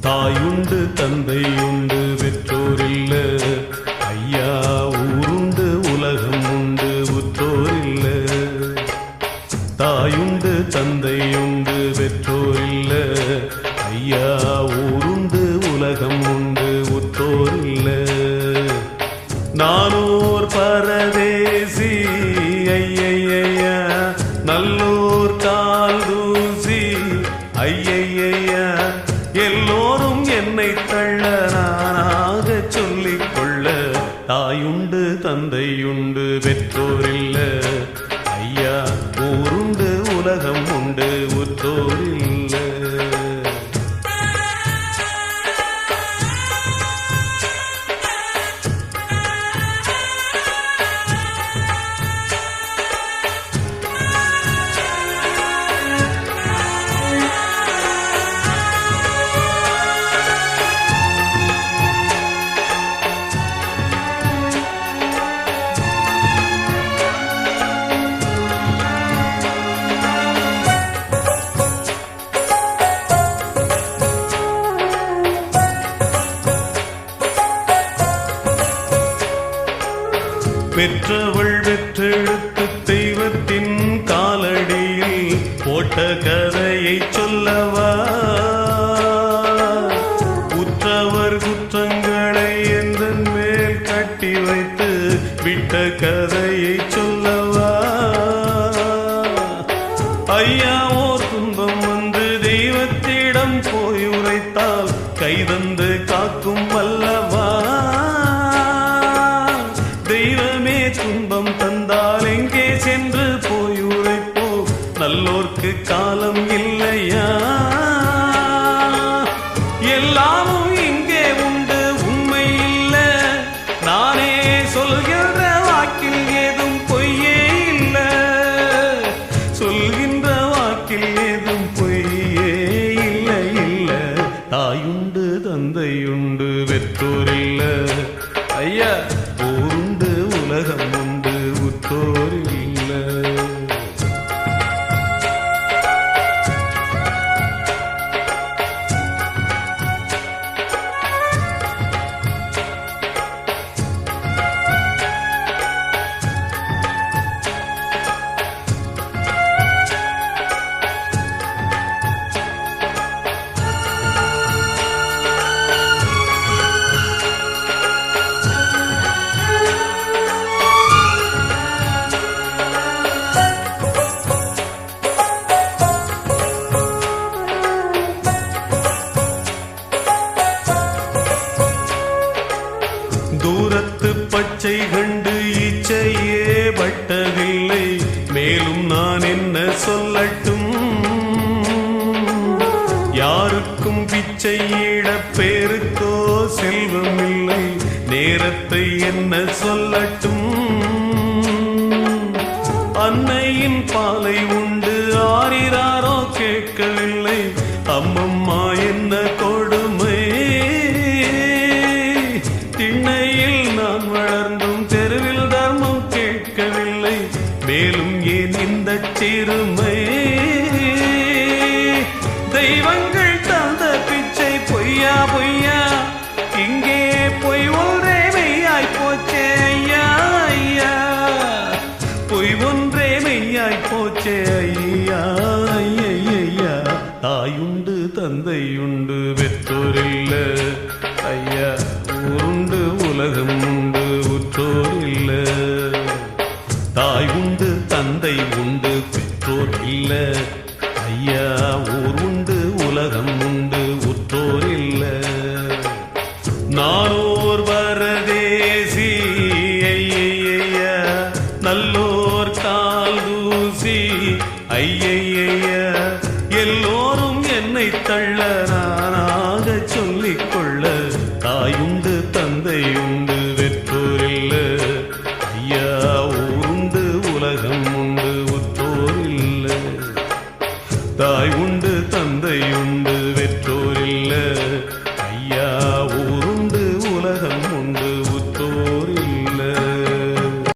தாயுண்டு தந்தையுண்டு பெற்றோரில்ல, ஐயா ஊருண்டு உலகம் உண்டு உற்றோரில்ல. தாயுண்டு தந்தையுண்டு பெற்றோரில்ல, ஐயா ஊருண்டு உலகம் உண்டு உற்றோரில்ல. நானோர் பரதேசி ஐயையா, நல்லோர் கால் தூசி ஐயையா, எல்லோரும் என்னை தள்ள நானாக சொல்லிக் கொள்ள. தாயுண்டு தந்தையுண்டு பெற்றோரில்ல, ஐயா ஊருண்டு உலகம் உண்டு உற்றோரில்ல. பெற்றவள் பெற்றெடுத்து தெய்வத்தின் காலடியில் போட்ட கதையை சொல்லவா, உற்றவர் குற்றங்களை எந்தன் மேல் கட்டி வைத்து விட்ட கதையை சொல்லவா. ஐயா ஓர் துன்பம் வந்து தெய்வத்திடம் போய் உரைத்தால் கைதந்து காக்கும் வல்லவா. தெய்வமே துன்பம் தந்தால் எங்கே சென்று போய் உரைப்போ, நல்லோர்க்கு காலம் இல்லையா. எல்லாமும் இங்கே உண்டு உண்மை இல்ல, நானே சொல்கின்ற வாக்கில் ஏதும் பொய்யே இல்ல. சொல்கின்ற வாக்கில் ஏதும் பொய்யே இல்ல இல்ல. தாயுண்டு தந்தையுண்டு பெற்றோரில்ல, ஐயா ஊருண்டு உலகம் உண்டு உற்றோரில்ல. தூரத்து பச்சை கண்டு இச்சையே பட்டதில்லை, மேலும் நான் என்ன சொல்லட்டும். யாருக்கும் பிச்சையிட பேருக்கோ செல்வம் இல்லை, நேரத்தை என்ன சொல்லட்டும். அன்னையின் பாலை உண்டு ஆரிராரோ கேட்கவில்லை, அம்மம்மா என்ன கொடுமை. திண்ணையில் நான் வளர்ந்தும் தெருவில் தர்மம் கேட்கவில்லை, மேலும் ஏன் இந்த சிறுமை. தெய்வங்கள் தந்த பிச்சை பொய்யா பொய்யா, இங்கே பொய் ஒன்றே மெய்யாய் போச்சே ஐயா ஐயா. பொய் ஒன்றே மெய்யாய் போச்சே ஐயா ஐயா. தாயுண்டு தந்தையுண்டு பெற்றோரில்ல, ஐயா ஊருண்டு உலகம் உண்டு உற்றோரில்ல. தாய் உண்டு தந்தை உண்டு பெற்றோர் இல்ல, ஐயா ஊர் உண்டு உலகம் உண்டு உற்றோரில்ல. நானோர் பரதேசி ஐயையா, நல்லோர் கால் தூசி ஐயையா, எல்லோரும் என்னை தள்ள